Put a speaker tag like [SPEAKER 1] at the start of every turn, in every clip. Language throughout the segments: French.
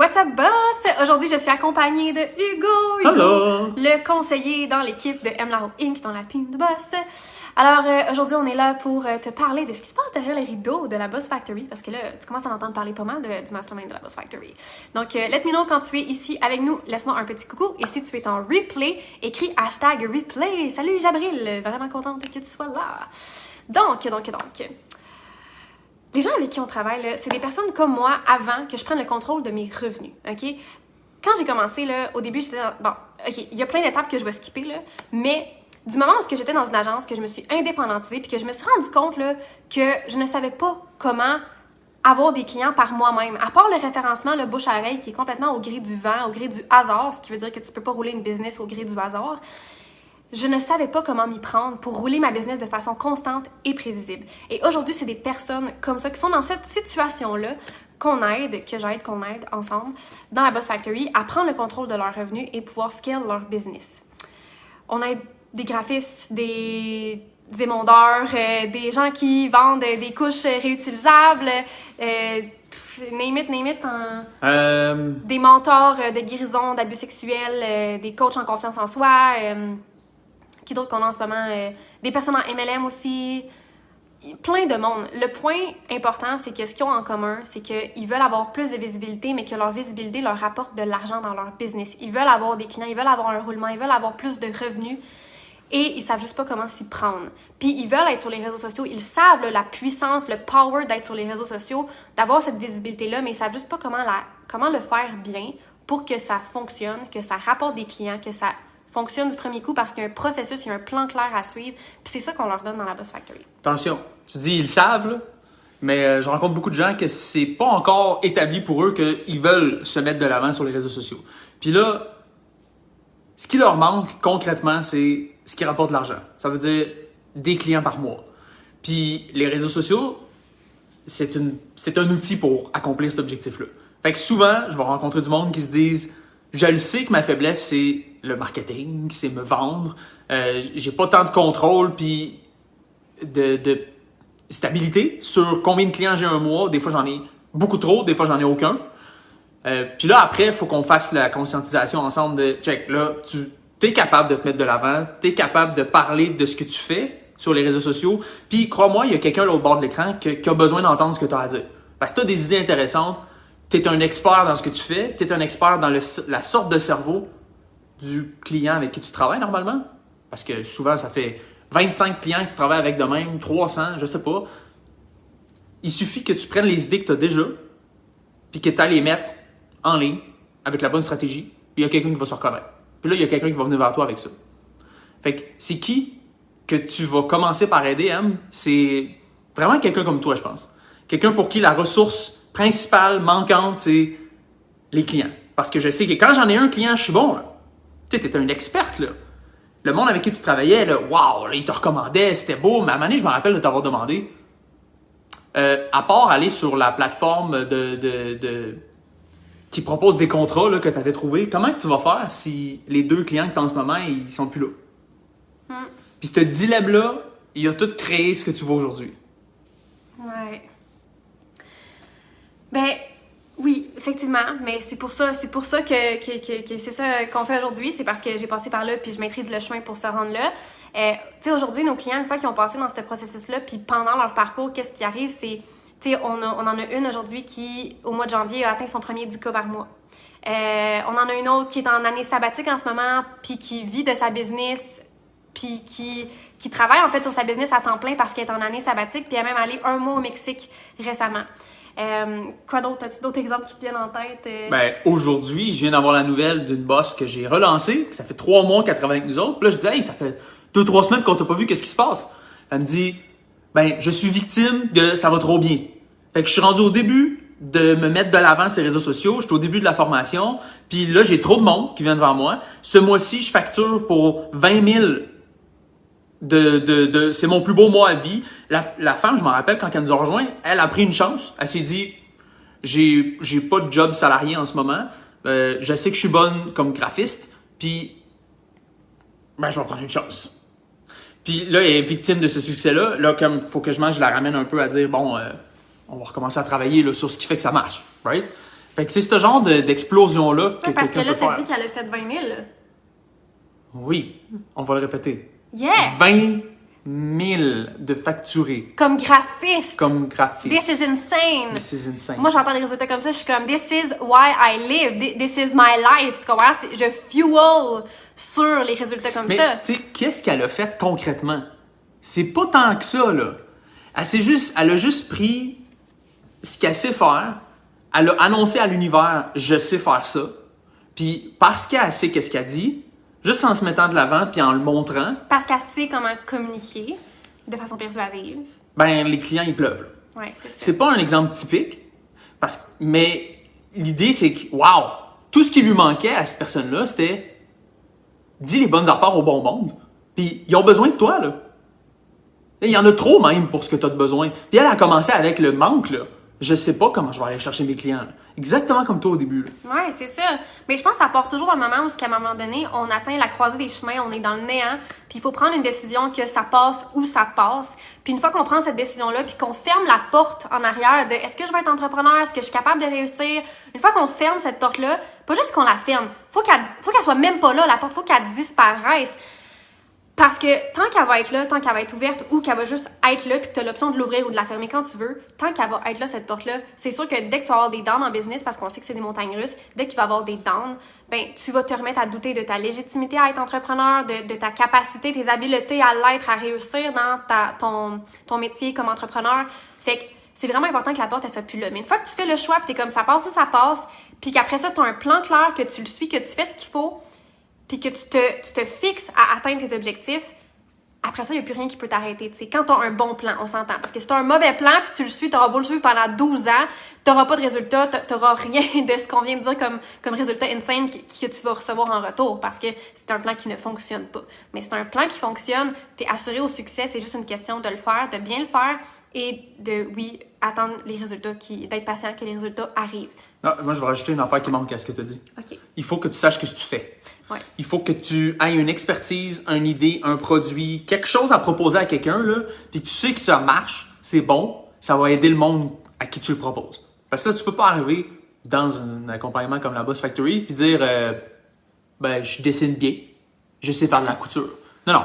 [SPEAKER 1] What's up, boss? Aujourd'hui, je suis accompagnée de Hugo,
[SPEAKER 2] Hello.
[SPEAKER 1] Le conseiller dans l'équipe de MLAO Inc. dans la team de boss. Alors, aujourd'hui, on est là pour te parler de ce qui se passe derrière les rideaux de la Boss Factory, parce que là, tu commences à en entendre parler pas mal du mastermind de la Boss Factory. Donc, let me know quand tu es ici avec nous. Laisse-moi un petit coucou. Et si tu es en replay, écris #replay. Salut, Jabril. Vraiment contente que tu sois là. Donc. Les gens avec qui on travaille, là, c'est des personnes comme moi avant que je prenne le contrôle de mes revenus, OK? Quand j'ai commencé, là, au début, j'étais dans... Bon, OK, il y a plein d'étapes que je vais skipper, là, mais du moment où j'étais dans une agence, que je me suis indépendantisée, puis que je me suis rendu compte là, que je ne savais pas comment avoir des clients par moi-même. À part le référencement, le bouche à oreille, qui est complètement au gré du vent, au gré du hasard, ce qui veut dire que tu peux pas rouler une business au gré du hasard. Je ne savais pas comment m'y prendre pour rouler ma business de façon constante et prévisible. Et aujourd'hui, c'est des personnes comme ça qui sont dans cette situation-là qu'on aide ensemble dans la Boss Factory à prendre le contrôle de leurs revenus et pouvoir scale leur business. On aide des graphistes, des émondeurs, des gens qui vendent des couches réutilisables, name it, des mentors de guérison, d'abus sexuels, des coachs en confiance en soi, qui d'autres qu'on a en ce moment, des personnes en MLM aussi, plein de monde. Le point important, c'est que ce qu'ils ont en commun, c'est qu'ils veulent avoir plus de visibilité, mais que leur visibilité leur rapporte de l'argent dans leur business. Ils veulent avoir des clients, ils veulent avoir un roulement, ils veulent avoir plus de revenus et ils savent juste pas comment s'y prendre. Puis ils veulent être sur les réseaux sociaux, ils savent là, la puissance, le power d'être sur les réseaux sociaux, d'avoir cette visibilité-là, mais ils savent juste pas comment le faire bien pour que ça fonctionne, que ça rapporte des clients, que ça fonctionne du premier coup parce qu'il y a un processus, il y a un plan clair à suivre. Puis c'est ça qu'on leur donne dans la Boss Factory.
[SPEAKER 2] Attention, tu dis ils savent, là, mais je rencontre beaucoup de gens que c'est pas encore établi pour eux qu'ils veulent se mettre de l'avant sur les réseaux sociaux. Puis là, ce qui leur manque concrètement, c'est ce qui rapporte de l'argent. Ça veut dire des clients par mois. Puis les réseaux sociaux, c'est un outil pour accomplir cet objectif-là. Fait que souvent, je vais rencontrer du monde qui se disent « Je le sais que ma faiblesse, c'est le marketing, c'est me vendre. J'ai pas tant de contrôle puis de stabilité sur combien de clients j'ai un mois. Des fois, j'en ai beaucoup trop, des fois, j'en ai aucun. Puis là, après, il faut qu'on fasse la conscientisation ensemble de « Check, là, tu es capable de te mettre de l'avant, tu es capable de parler de ce que tu fais sur les réseaux sociaux. Puis crois-moi, il y a quelqu'un à l'autre bord de l'écran qui a besoin d'entendre ce que tu as à dire. Parce que tu as des idées intéressantes, tu es un expert dans ce que tu fais, tu es un expert dans la sorte de cerveau du client avec qui tu travailles normalement. Parce que souvent, ça fait 25 clients que tu travailles avec de même, 300, je sais pas. Il suffit que tu prennes les idées que tu as déjà, puis que tu ailles les mettre en ligne avec la bonne stratégie, puis il y a quelqu'un qui va se reconnaître. Puis là, il y a quelqu'un qui va venir vers toi avec ça. Fait que c'est qui que tu vas commencer par aider, Em? C'est vraiment quelqu'un comme toi, je pense. Quelqu'un pour qui la ressource principale, manquante, c'est les clients. Parce que je sais que quand j'en ai un client, je suis bon, là. Tu sais, t'es une experte, là. Le monde avec qui tu travaillais, là, waouh, là, il te recommandait, c'était beau. Mais à un moment donné, je me rappelle de t'avoir demandé, à part aller sur la plateforme qui propose des contrats là, que tu avais trouvé, comment tu vas faire si les deux clients que tu as en ce moment, ils sont plus là? Puis ce dilemme-là, il a tout créé ce que tu vois aujourd'hui.
[SPEAKER 1] Ouais. Ben, oui, effectivement, mais c'est pour ça que c'est ça qu'on fait aujourd'hui, c'est parce que j'ai passé par là puis je maîtrise le chemin pour se rendre là. Tu sais, aujourd'hui, nos clients, une fois qu'ils ont passé dans ce processus-là, puis pendant leur parcours, qu'est-ce qui arrive, c'est, tu sais, on en a une aujourd'hui qui, au mois de janvier, a atteint son premier 10K par mois. On en a une autre qui est en année sabbatique en ce moment, puis qui vit de sa business, puis qui travaille en fait sur sa business à temps plein parce qu'elle est en année sabbatique, puis elle est même allée 1 mois au Mexique récemment. Quoi d'autre? As-tu d'autres exemples qui te viennent en tête?
[SPEAKER 2] Ben, aujourd'hui, je viens d'avoir la nouvelle d'une boss que j'ai relancée, que ça fait 3 mois qu'elle travaille avec nous autres. Puis là, je dis, hey, ça fait 2-3 semaines qu'on t'a pas vu, qu'est-ce qui se passe? Elle me dit, ben, je suis victime de ça va trop bien. Fait que je suis rendu au début de me mettre de l'avant ces réseaux sociaux. Je suis au début de la formation. Puis là, j'ai trop de monde qui vient devant moi. Ce mois-ci, je facture pour 20 000 c'est mon plus beau mois à vie. La femme, je me rappelle, quand elle nous a rejoint, elle a pris une chance. Elle s'est dit, j'ai pas de job salarié en ce moment. Je sais que je suis bonne comme graphiste. Puis, ben, je vais prendre une chance. Puis là, elle est victime de ce succès-là. Là, comme je la ramène un peu à dire, bon, on va recommencer à travailler là, sur ce qui fait que ça marche. Right? Fait que c'est ce genre d'explosion-là que
[SPEAKER 1] parce que
[SPEAKER 2] quelqu'un
[SPEAKER 1] là,
[SPEAKER 2] peut
[SPEAKER 1] tu
[SPEAKER 2] faire.
[SPEAKER 1] dit qu'elle a fait 20 000.
[SPEAKER 2] Oui, on va le répéter.
[SPEAKER 1] Yeah!
[SPEAKER 2] 20 000 de facturés
[SPEAKER 1] Comme graphiste.
[SPEAKER 2] comme graphiste.
[SPEAKER 1] This is insane.
[SPEAKER 2] This is insane.
[SPEAKER 1] Moi, j'entends des résultats comme ça, je suis comme, this is why I live. This is my life. Tu comprends? Je fuel sur les résultats comme
[SPEAKER 2] Mais
[SPEAKER 1] ça.
[SPEAKER 2] tu sais, qu'est-ce qu'elle a fait concrètement? C'est pas tant que ça, là. Elle a juste pris ce qu'elle sait faire. Elle a annoncé à l'univers, je sais faire ça. Puis parce qu'elle sait qu'est-ce qu'elle dit, juste en se mettant de l'avant puis en le montrant,
[SPEAKER 1] Parce qu'elle sait comment communiquer de façon persuasive.
[SPEAKER 2] ben les clients ils pleuvent. Là.
[SPEAKER 1] Ouais, c'est ça.
[SPEAKER 2] C'est pas un exemple typique, mais l'idée c'est que, wow, tout ce qui lui manquait à cette personne-là, c'était dis les bonnes affaires au bon monde. Puis ils ont besoin de toi, là. Il y en a trop même pour ce que tu as de besoin. Puis elle a commencé avec le manque, là. Je sais pas comment je vais aller chercher mes clients. Là. Exactement comme toi au début. Là.
[SPEAKER 1] Ouais, c'est ça. Mais je pense que ça part toujours d'un moment où, à un moment donné, on atteint la croisée des chemins, on est dans le néant, puis il faut prendre une décision que ça passe ou ça passe. Puis une fois qu'on prend cette décision-là, puis qu'on ferme la porte en arrière de est-ce que je vais être entrepreneur, est-ce que je suis capable de réussir, une fois qu'on ferme cette porte-là, pas juste qu'on la ferme, faut qu'elle soit même pas là, la porte, faut qu'elle disparaisse. Parce que tant qu'elle va être là, tant qu'elle va être ouverte ou qu'elle va juste être là puis que tu as l'option de l'ouvrir ou de la fermer quand tu veux, tant qu'elle va être là, cette porte-là, c'est sûr que dès que tu vas avoir des downs en business, parce qu'on sait que c'est des montagnes russes, dès qu'il va y avoir des downs, ben tu vas te remettre à douter de ta légitimité à être entrepreneur, de ta capacité, tes habiletés à l'être, à réussir dans ton métier comme entrepreneur. Fait que c'est vraiment important que la porte, elle soit plus là. Mais une fois que tu fais le choix puis t'es comme ça passe ou ça passe, puis qu'après ça, tu as un plan clair, que tu le suis, que tu fais ce qu'il faut, puis que tu te fixes à atteindre tes objectifs, après ça, il n'y a plus rien qui peut t'arrêter. T'sais. Quand tu as un bon plan, on s'entend. Parce que si tu as un mauvais plan, puis tu le suis, tu auras beau le suivre pendant 12 ans, tu n'auras pas de résultat, tu n'auras rien de ce qu'on vient de dire comme résultat insane que tu vas recevoir en retour, parce que c'est un plan qui ne fonctionne pas. Mais c'est un plan qui fonctionne, tu es assuré au succès, c'est juste une question de le faire, de bien le faire, et de, oui, attendre les résultats, d'être patient que les résultats arrivent.
[SPEAKER 2] Non, moi, je vais rajouter une affaire qui manque à ce que tu as dit.
[SPEAKER 1] OK.
[SPEAKER 2] Il faut que tu saches ce que tu fais.
[SPEAKER 1] Ouais.
[SPEAKER 2] Il faut que tu aies une expertise, une idée, un produit, quelque chose à proposer à quelqu'un, là, puis tu sais que ça marche, c'est bon, ça va aider le monde à qui tu le proposes. Parce que là, tu peux pas arriver dans un accompagnement comme la Boss Factory puis dire ben, je dessine bien, je sais faire de la couture. Non.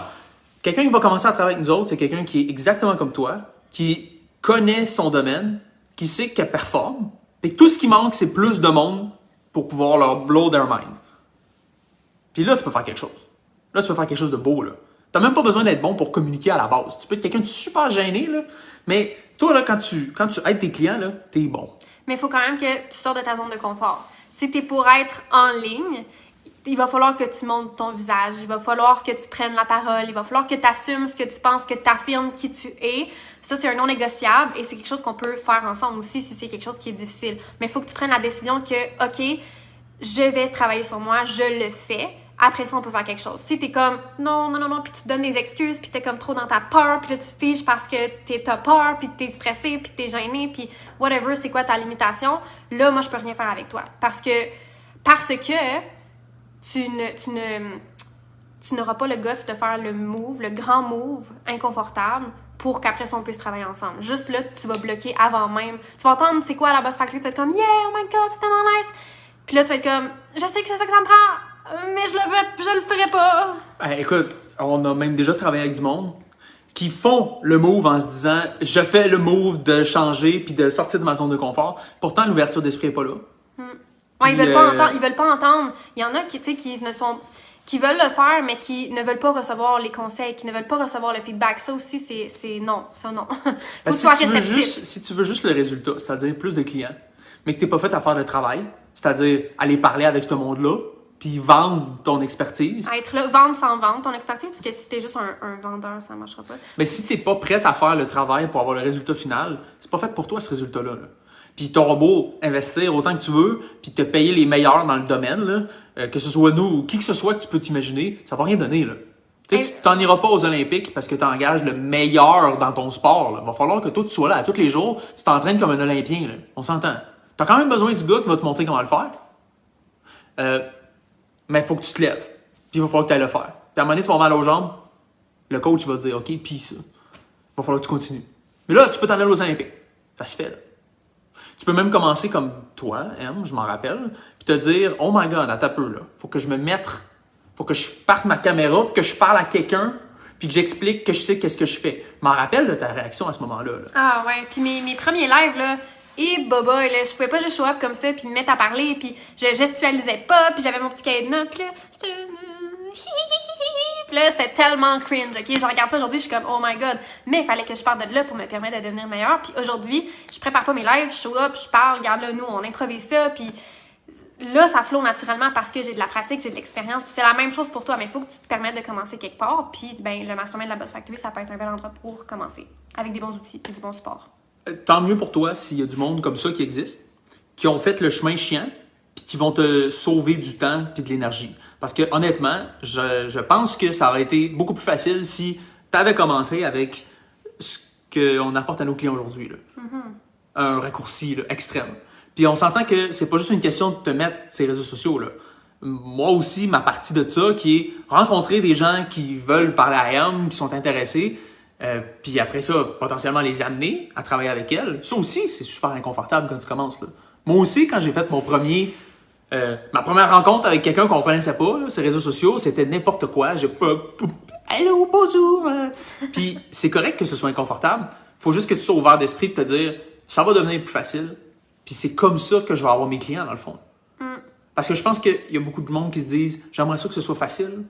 [SPEAKER 2] Quelqu'un qui va commencer à travailler avec nous autres, c'est quelqu'un qui est exactement comme toi, qui connaît son domaine, qui sait qu'elle performe, et tout ce qui manque, c'est plus de monde pour pouvoir leur blow their mind. Puis là, tu peux faire quelque chose. Là, tu peux faire quelque chose de beau, là. T'as même pas besoin d'être bon pour communiquer à la base. Tu peux être quelqu'un de super gêné, là. Mais toi, là, quand tu aides tes clients, là, t'es bon.
[SPEAKER 1] Mais il faut quand même que tu sors de ta zone de confort. Si t'es pour être en ligne, il va falloir que tu montes ton visage. Il va falloir que tu prennes la parole. Il va falloir que tu assumes ce que tu penses, que tu affirmes qui tu es. Ça, c'est un non négociable et c'est quelque chose qu'on peut faire ensemble aussi si c'est quelque chose qui est difficile. Mais il faut que tu prennes la décision que, OK, je vais travailler sur moi, je le fais. Après ça, on peut faire quelque chose. Si t'es comme non, puis tu te donnes des excuses, puis t'es comme trop dans ta peur, puis là tu te fiches parce que t'as peur, puis t'es stressé, puis t'es gêné, puis whatever, c'est quoi ta limitation, là, moi, je peux rien faire avec toi. Parce que tu n'auras pas le guts de faire le move, le grand move inconfortable pour qu'après ça, on puisse travailler ensemble. Juste là, tu vas bloquer avant même. Tu vas entendre, c'est quoi la Boss Factory, tu vas être comme « Yeah, oh my God, c'est tellement nice! » Puis là, tu vas être comme « Je sais que c'est ça que ça me prend, mais je le ferai pas! »
[SPEAKER 2] Écoute, on a même déjà travaillé avec du monde qui font le move en se disant « Je fais le move de changer puis de sortir de ma zone de confort. » Pourtant, l'ouverture d'esprit n'est pas là.
[SPEAKER 1] Ouais, ils veulent pas entendre. Il y en a qui veulent le faire, mais qui ne veulent pas recevoir les conseils, qui ne veulent pas recevoir le feedback. Ça aussi, c'est non. Ça, non. Faut que tu sois réceptif.
[SPEAKER 2] Si tu veux juste le résultat, c'est-à-dire plus de clients, mais que tu n'es pas fait à faire le travail, c'est-à-dire aller parler avec ce monde-là, puis vendre ton expertise.
[SPEAKER 1] À être là, vendre sans vendre ton expertise, parce que si t'es juste un vendeur, ça marchera pas.
[SPEAKER 2] Mais si t'es pas prête à faire le travail pour avoir le résultat final, c'est pas fait pour toi ce résultat-là. Là. Puis t'auras beau investir autant que tu veux, puis te payer les meilleurs dans le domaine, là, que ce soit nous ou qui que ce soit que tu peux t'imaginer, ça va rien donner. Là. Tu t'en iras pas aux Olympiques parce que tu engages le meilleur dans ton sport. Il va falloir que toi, tu sois là à tous les jours, tu t'entraînes comme un Olympien. Là. On s'entend. Tu as quand même besoin du gars qui va te montrer comment le faire. Mais il faut que tu te lèves. Puis il va falloir que tu ailles le faire. Puis à un moment donné, tu vas avoir mal aux jambes. Le coach va te dire, OK, puis ça. Il va falloir que tu continues. Mais là, tu peux t'en aller aux Olympiques. Ça se fait, là. Tu peux même commencer comme toi, M, je m'en rappelle, puis te dire, oh my God, attends un peu, là. Faut que je parte ma caméra, puis que je parle à quelqu'un, puis que j'explique que je sais qu'est-ce que je fais. Je m'en rappelle de ta réaction à ce moment-là. Là.
[SPEAKER 1] Ah ouais, puis mes premiers lives, là, et boba, là, je pouvais pas juste show up comme ça, puis me mettre à parler, puis je gestualisais pas, puis j'avais mon petit cahier de notes, là. J'étais là, puis là, c'était tellement cringe, ok? Je regarde ça aujourd'hui, je suis comme, oh my God. Mais il fallait que je parte de là pour me permettre de devenir meilleure. Puis aujourd'hui, je prépare pas mes lives, je show up, je parle, regarde là, nous, on improvise ça, puis là, ça flow naturellement parce que j'ai de la pratique, j'ai de l'expérience. Puis c'est la même chose pour toi, mais il faut que tu te permettes de commencer quelque part. Puis ben, le mastermind de la Boss Factory, ça peut être un bel endroit pour commencer, avec des bons outils et du bon support.
[SPEAKER 2] Tant mieux pour toi s'il y a du monde comme ça qui existe, qui ont fait le chemin chiant, puis qui vont te sauver du temps puis de l'énergie. Parce que honnêtement, je pense que ça aurait été beaucoup plus facile si tu avais commencé avec ce qu'on apporte à nos clients aujourd'hui. Là. Un raccourci là, extrême. Puis on s'entend que c'est pas juste une question de te mettre sur les réseaux sociaux. Là. Moi aussi, ma partie de ça, qui est rencontrer des gens qui veulent parler à M, qui sont intéressés, puis après ça, potentiellement les amener à travailler avec elles. Ça aussi, c'est super inconfortable quand tu commences. Là. Moi aussi, quand j'ai fait ma première rencontre avec quelqu'un qu'on ne connaissait pas, là, sur les réseaux sociaux, c'était n'importe quoi. J'ai pas... Hello, bonjour! Puis c'est correct que ce soit inconfortable. Faut juste que tu sois ouvert d'esprit de te dire, ça va devenir plus facile. Puis c'est comme ça que je vais avoir mes clients, dans le fond. Parce que je pense qu'il y a beaucoup de monde qui se disent, j'aimerais ça que ce soit facile.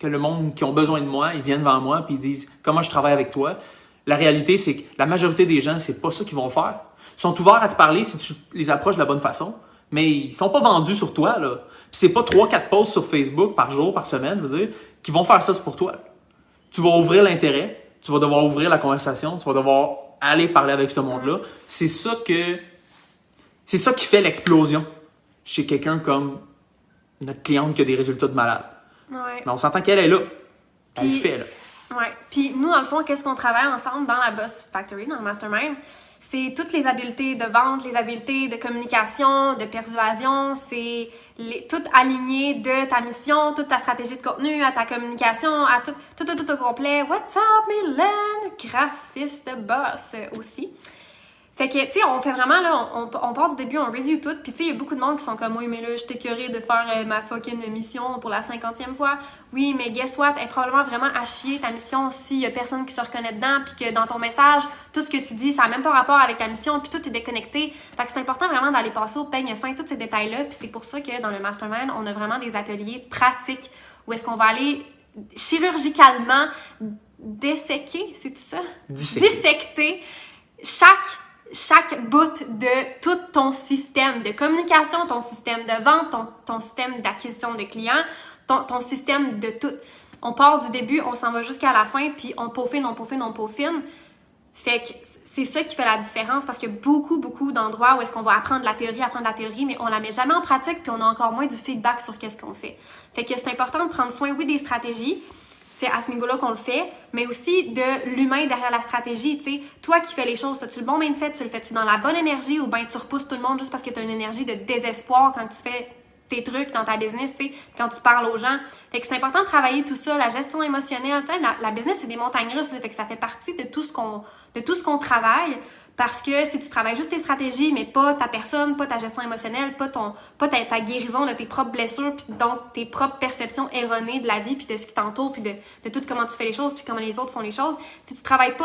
[SPEAKER 2] Que le monde qui ont besoin de moi, ils viennent vers moi puis ils disent, comment je travaille avec toi. La réalité, c'est que la majorité des gens, c'est pas ça qu'ils vont faire. Ils sont ouverts à te parler si tu les approches de la bonne façon. Mais ils sont pas vendus sur toi, là. Puis c'est pas 3-4 posts sur Facebook par jour, par semaine, je veux dire, qui vont faire ça pour toi. Tu vas ouvrir l'intérêt, tu vas devoir ouvrir la conversation, tu vas devoir aller parler avec ce monde-là. C'est ça qui fait l'explosion chez quelqu'un comme notre cliente qui a des résultats de malade.
[SPEAKER 1] Ouais.
[SPEAKER 2] Mais on s'entend qu'elle est là. Elle
[SPEAKER 1] Puis,
[SPEAKER 2] fait, là.
[SPEAKER 1] Ouais. Puis nous, dans le fond, qu'est-ce qu'on travaille ensemble dans la Boss Factory, dans le Mastermind? C'est toutes les habiletés de vente, les habiletés de communication, de persuasion, c'est tout aligné de ta mission, toute ta stratégie de contenu, à ta communication, à tout au complet. What's up, Mylène? Graphiste boss aussi. Fait que, tu sais, on fait vraiment, là, on part du début, on review tout, puis tu sais, il y a beaucoup de monde qui sont comme, oui, mais là, je suis écœurée de faire ma fucking mission pour la 50e fois. Oui, mais guess what? Elle est probablement vraiment à chier, ta mission, s'il y a personne qui se reconnaît dedans, puis que dans ton message, tout ce que tu dis, ça n'a même pas rapport avec ta mission, puis tout est déconnecté. Fait que c'est important vraiment d'aller passer au peigne fin, tous ces détails-là, puis c'est pour ça que dans le Mastermind, on a vraiment des ateliers pratiques où est-ce qu'on va aller chirurgicalement disséquer, c'est ça? Dissecter chaque bout de tout ton système de communication, ton système de vente, ton système d'acquisition de clients, ton système de tout. On part du début, on s'en va jusqu'à la fin, puis on peaufine. Fait que c'est ça qui fait la différence parce qu'il y a beaucoup d'endroits où est-ce qu'on va apprendre la théorie, mais on la met jamais en pratique, puis on a encore moins du feedback sur qu'est-ce qu'on fait. Fait que c'est important de prendre soin, oui, des stratégies. C'est à ce niveau-là qu'on le fait, mais aussi de l'humain derrière la stratégie, tu sais. Toi qui fais les choses, as-tu le bon mindset, tu le fais-tu dans la bonne énergie ou bien tu repousses tout le monde juste parce que tu as une énergie de désespoir quand tu fais tes trucs dans ta business, tu sais, quand tu parles aux gens. Fait que c'est important de travailler tout ça, la gestion émotionnelle, tu sais, la business, c'est des montagnes russes, là, fait que ça fait partie de tout ce qu'on travaille. Parce que si tu travailles juste tes stratégies, mais pas ta personne, pas ta gestion émotionnelle, pas ta guérison de tes propres blessures, puis donc tes propres perceptions erronées de la vie, puis de ce qui t'entoure, puis de tout comment tu fais les choses, puis comment les autres font les choses. Si tu travailles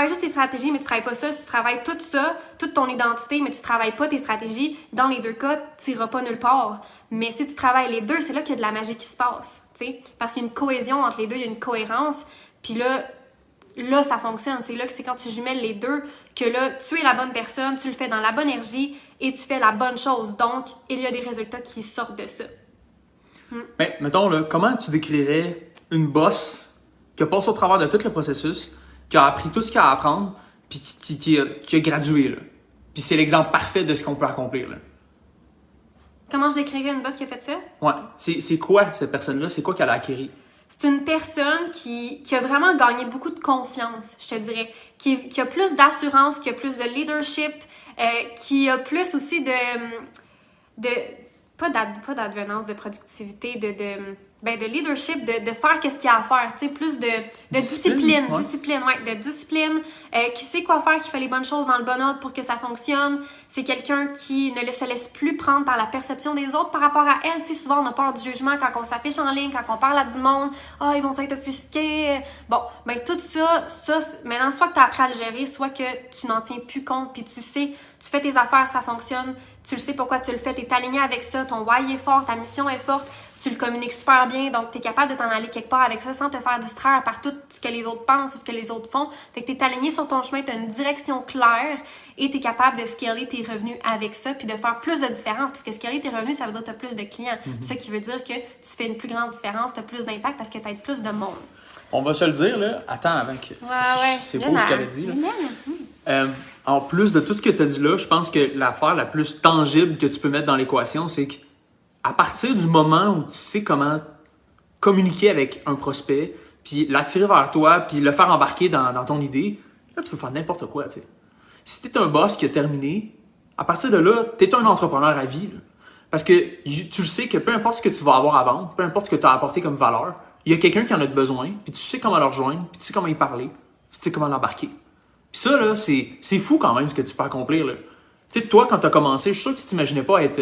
[SPEAKER 1] juste tes stratégies, mais tu travailles pas ça, si tu travailles tout ça, toute ton identité, mais tu travailles pas tes stratégies, dans les deux cas, tu iras pas nulle part. Mais si tu travailles les deux, c'est là qu'il y a de la magie qui se passe, tu sais, parce qu'il y a une cohésion entre les deux, il y a une cohérence, puis là, ça fonctionne. C'est là que c'est quand tu jumelles les deux que là, tu es la bonne personne, tu le fais dans la bonne énergie et tu fais la bonne chose. Donc, il y a des résultats qui sortent de ça.
[SPEAKER 2] Mais, mettons, là, comment tu décrirais une boss qui a passé au travers de tout le processus, qui a appris tout ce qu'il y a à apprendre, puis qui a gradué, là? Puis c'est l'exemple parfait de ce qu'on peut accomplir, là.
[SPEAKER 1] Comment je décrirais une boss qui a fait ça?
[SPEAKER 2] Ouais. C'est quoi, cette personne-là? C'est quoi qu'elle a acquis?
[SPEAKER 1] C'est une personne qui a vraiment gagné beaucoup de confiance, je te dirais, qui a plus d'assurance, qui a plus de leadership, qui a plus aussi pas d'advenance, de productivité, de leadership, de faire qu'est-ce qu'il y a à faire, tu sais, plus de discipline, qui sait quoi faire, qui fait les bonnes choses dans le bon ordre pour que ça fonctionne. C'est quelqu'un qui ne se laisse plus prendre par la perception des autres par rapport à elle. Tu sais, souvent on a peur du jugement quand on s'affiche en ligne, quand on parle à du monde. Ah, ils vont être offusqués. Bon, tout ça, maintenant, soit que tu as appris à le gérer, soit que tu n'en tiens plus compte, puis tu sais, tu fais tes affaires, ça fonctionne, tu le sais pourquoi tu le fais, tu es aligné avec ça, ton why est fort, ta mission est forte. Tu le communiques super bien, donc tu es capable de t'en aller quelque part avec ça sans te faire distraire par tout ce que les autres pensent ou ce que les autres font. Fait que tu es aligné sur ton chemin, tu as une direction claire et tu es capable de scaler tes revenus avec ça puis de faire plus de différence. Puisque scaler tes revenus, ça veut dire que tu as plus de clients. Ce qui veut dire que tu fais une plus grande différence, tu as plus d'impact parce que tu aides plus de monde.
[SPEAKER 2] On va se le dire, là. Attends, avant que... C'est beau ce qu'elle a dit, là. En plus de tout ce que tu as dit là, je pense que l'affaire la plus tangible que tu peux mettre dans l'équation, c'est que à partir du moment où tu sais comment communiquer avec un prospect, puis l'attirer vers toi, puis le faire embarquer dans ton idée, là, tu peux faire n'importe quoi, tu sais. Si tu es un boss qui a terminé, à partir de là, tu es un entrepreneur à vie. Là. Parce que tu le sais que peu importe ce que tu vas avoir à vendre, peu importe ce que tu as apporté comme valeur, il y a quelqu'un qui en a besoin, puis tu sais comment le rejoindre, puis tu sais comment y parler, puis tu sais comment l'embarquer. Puis ça, là, c'est fou quand même ce que tu peux accomplir, là. Tu sais, toi, quand tu as commencé, je suis sûr que tu t'imaginais pas être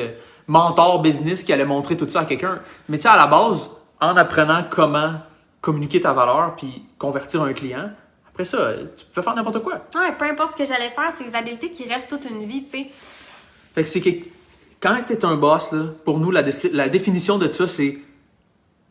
[SPEAKER 2] mentor business qui allait montrer tout ça à quelqu'un. Mais tu sais, à la base, en apprenant comment communiquer ta valeur puis convertir un client, après ça, tu peux faire n'importe quoi.
[SPEAKER 1] Ouais, peu importe ce que j'allais faire, c'est des habiletés qui restent toute une vie, tu sais.
[SPEAKER 2] Fait que c'est que quand tu es un boss, là, pour nous, la définition de ça, c'est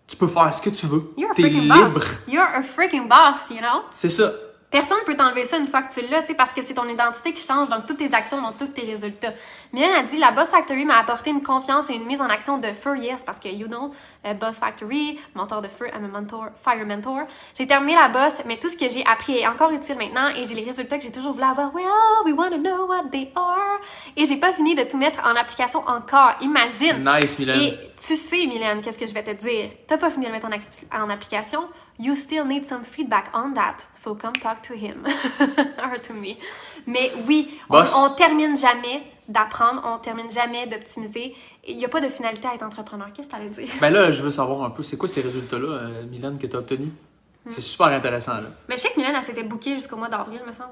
[SPEAKER 2] tu peux faire ce que tu veux.
[SPEAKER 1] T'es libre. Boss. You're a freaking boss, you know?
[SPEAKER 2] C'est ça.
[SPEAKER 1] Personne ne peut t'enlever ça une fois que tu l'as, tu sais, parce que c'est ton identité qui change, donc toutes tes actions ont tous tes résultats. Mylène a dit, la Boss Factory m'a apporté une confiance et une mise en action de feu, yes, parce que, you know, Boss Factory, mentor de feu, I'm a mentor, fire mentor. J'ai terminé la Boss, mais tout ce que j'ai appris est encore utile maintenant et j'ai les résultats que j'ai toujours voulu avoir. Well, we want to know what they are. Et j'ai pas fini de tout mettre en application encore. Imagine.
[SPEAKER 2] Nice, Mylène.
[SPEAKER 1] Et tu sais, Mylène, qu'est-ce que je vais te dire? T'as pas fini de le mettre en application. You still need some feedback on that. So come talk to him. Or to me. Mais oui, on termine jamais d'apprendre, on termine jamais d'optimiser. Il n'y a pas de finalité à être entrepreneur. Qu'est-ce que tu allais dire?
[SPEAKER 2] Ben là, je veux savoir un peu, c'est quoi ces résultats-là, Mylène, que tu as obtenus? C'est super intéressant, là.
[SPEAKER 1] Mais je sais que Mylène, elle s'était bookée jusqu'au mois d'avril, me semble.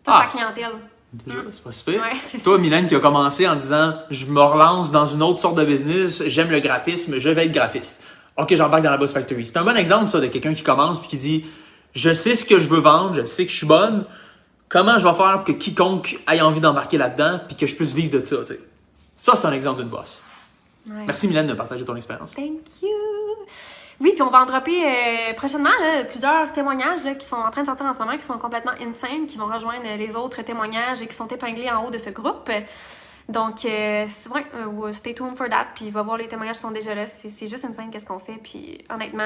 [SPEAKER 1] Toute sa clientèle.
[SPEAKER 2] Déjà, c'est pas super.
[SPEAKER 1] Ouais, c'est
[SPEAKER 2] Toi,
[SPEAKER 1] ça.
[SPEAKER 2] Mylène, qui a commencé en disant « Je me relance dans une autre sorte de business, j'aime le graphisme, je vais être graphiste. » OK, j'embarque dans la Boss Factory. C'est un bon exemple, ça, de quelqu'un qui commence puis qui dit « Je sais ce que je veux vendre, je sais que je suis bonne. Comment je vais faire pour que quiconque ait envie d'embarquer là-dedans puis que je puisse vivre de ça, tu sais. » Ça, c'est un exemple d'une boss.
[SPEAKER 1] Ouais.
[SPEAKER 2] Merci, Mylène, de partager ton expérience.
[SPEAKER 1] Thank you! Oui, puis on va en dropper prochainement là, plusieurs témoignages là, qui sont en train de sortir en ce moment, qui sont complètement insane, qui vont rejoindre les autres témoignages et qui sont épinglés en haut de ce groupe. Donc, stay tuned for that, puis va voir, les témoignages sont déjà là. C'est juste insane qu'est-ce qu'on fait, puis honnêtement,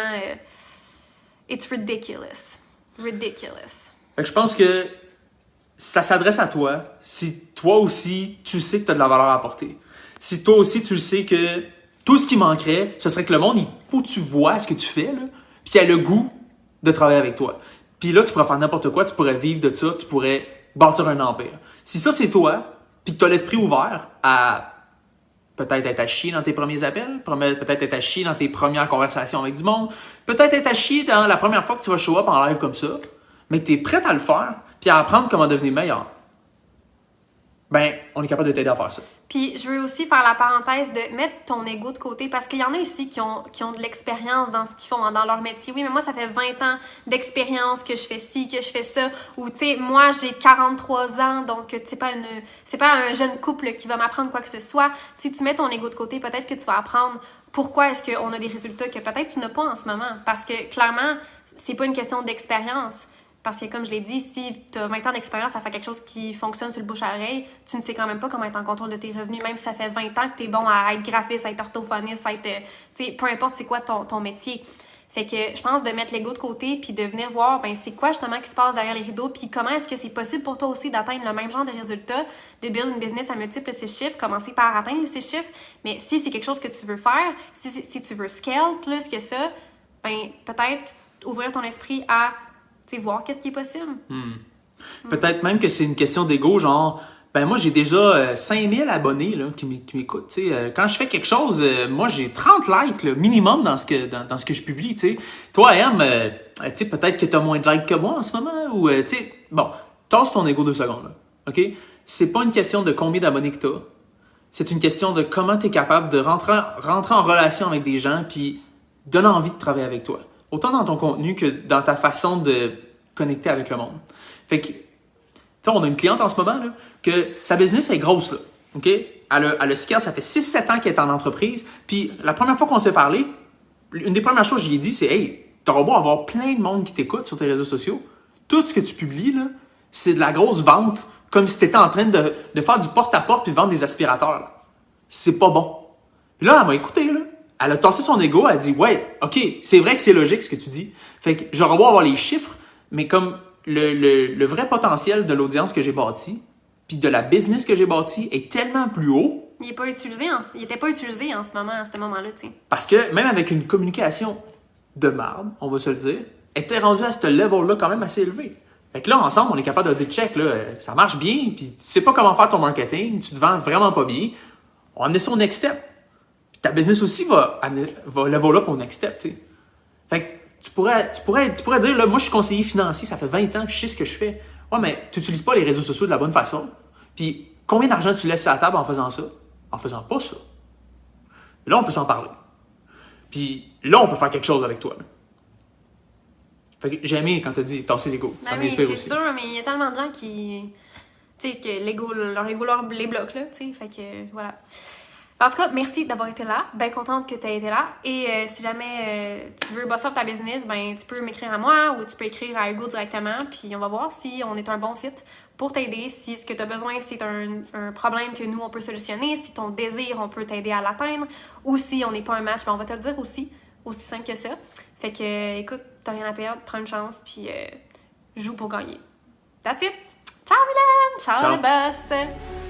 [SPEAKER 1] it's ridiculous. Ridiculous.
[SPEAKER 2] Fait que je pense que ça s'adresse à toi si toi aussi, tu sais que tu as de la valeur à apporter. Si toi aussi, tu le sais que tout ce qui manquerait, ce serait que le monde, il faut que tu vois ce que tu fais, là, puis qu'il ait le goût de travailler avec toi. Puis là, tu pourrais faire n'importe quoi, tu pourrais vivre de ça, tu pourrais bâtir un empire. Si ça, c'est toi, puis que tu as l'esprit ouvert à peut-être être à chier dans tes premiers appels, peut-être être à chier dans tes premières conversations avec du monde, peut-être être à chier dans la première fois que tu vas show up en live comme ça, mais que tu es prête à le faire, puis à apprendre comment devenir meilleur, ben, on est capable de t'aider à faire ça.
[SPEAKER 1] Puis, je veux aussi faire la parenthèse de mettre ton ego de côté parce qu'il y en a ici qui ont de l'expérience dans ce qu'ils font, dans leur métier. Oui, mais moi, ça fait 20 ans d'expérience que je fais ci, que je fais ça. Ou, tu sais, moi, j'ai 43 ans, donc c'est pas un jeune couple qui va m'apprendre quoi que ce soit. Si tu mets ton ego de côté, peut-être que tu vas apprendre pourquoi est-ce qu'on a des résultats que peut-être tu n'as pas en ce moment. Parce que, clairement, c'est pas une question d'expérience. Parce que, comme je l'ai dit, si tu as 20 ans d'expérience, ça fait quelque chose qui fonctionne sur le bouche à oreille, tu ne sais quand même pas comment être en contrôle de tes revenus, même si ça fait 20 ans que tu es bon à être graphiste, à être orthophoniste, à être, peu importe c'est quoi ton métier. Fait que je pense de mettre l'ego de côté puis de venir voir ben c'est quoi justement qui se passe derrière les rideaux puis comment est-ce que c'est possible pour toi aussi d'atteindre le même genre de résultats, de build une business à multiples 6 chiffres, commencer par atteindre les 6 chiffres, mais si c'est quelque chose que tu veux faire, si tu veux scale plus que ça, ben peut-être ouvrir ton esprit à voir qu'est-ce qui est possible.
[SPEAKER 2] Peut-être même que c'est une question d'ego, genre, Ben moi, j'ai déjà 5000 abonnés là, qui m'écoutent. Tu sais. Quand je fais quelque chose, moi, j'ai 30 likes là, minimum dans ce que je publie. Tu sais. Toi, M, tu sais, peut-être que tu as moins de likes que moi en ce moment. Ou, tu sais, bon, tasse ton ego 2 secondes. Là, OK? C'est pas une question de combien d'abonnés que tu as. C'est une question de comment tu es capable de rentrer en relation avec des gens puis donner envie de travailler avec toi. Autant dans ton contenu que dans ta façon de connecter avec le monde. Fait que, tu sais, on a une cliente en ce moment, là, que sa business est grosse, là. OK? Elle a scale, ça fait 6-7 ans qu'elle est en entreprise. Puis la première fois qu'on s'est parlé, une des premières choses que j'ai dit, c'est hey, t'auras beau avoir plein de monde qui t'écoute sur tes réseaux sociaux. Tout ce que tu publies, là, c'est de la grosse vente, comme si tu étais en train de faire du porte-à-porte puis de vendre des aspirateurs. Là. C'est pas bon. Puis là, elle m'a écouté, là. Elle a tassé son ego, elle a dit ouais, OK, c'est vrai que c'est logique ce que tu dis. Fait que j'aurais beau avoir les chiffres, mais comme le vrai potentiel de l'audience que j'ai bâti, puis de la business que j'ai bâti est tellement plus haut.
[SPEAKER 1] Il était pas utilisé en ce moment, à ce moment-là, tu sais.
[SPEAKER 2] Parce que même avec une communication de marde, on va se le dire, elle était rendue à ce level-là quand même assez élevé. Fait que là, ensemble, on est capable de dire check, là, ça marche bien, puis tu sais pas comment faire ton marketing, tu te vends vraiment pas bien. On va amener ça au next step. Puis ta business aussi va level up au next step, tu sais. Fait que tu pourrais dire, là, moi, je suis conseiller financier, ça fait 20 ans, puis je sais ce que je fais. Ouais, mais tu n'utilises pas les réseaux sociaux de la bonne façon. Puis combien d'argent tu laisses à la table en faisant ça? En faisant pas ça. Là, on peut s'en parler. Puis là, on peut faire quelque chose avec toi. Là. Fait que j'ai aimé quand tu as dit tasser l'ego. Ça m'inspire aussi.
[SPEAKER 1] C'est sûr, mais il y a tellement de gens qui. Tu sais, que leur ego les bloque, là. Tu sais, fait que voilà. En tout cas, merci d'avoir été là. Bien contente que tu aies été là. Et si jamais tu veux bosser up ta business, ben tu peux m'écrire à moi ou tu peux écrire à Hugo directement. Puis on va voir si on est un bon fit pour t'aider. Si ce que tu as besoin, c'est un problème que nous, on peut solutionner. Si ton désir, on peut t'aider à l'atteindre. Ou si on n'est pas un match, ben on va te le dire aussi. Aussi simple que ça. Fait que, écoute, t'as rien à perdre. Prends une chance. Puis joue pour gagner. That's it. Ciao, Mylène! Ciao, le boss!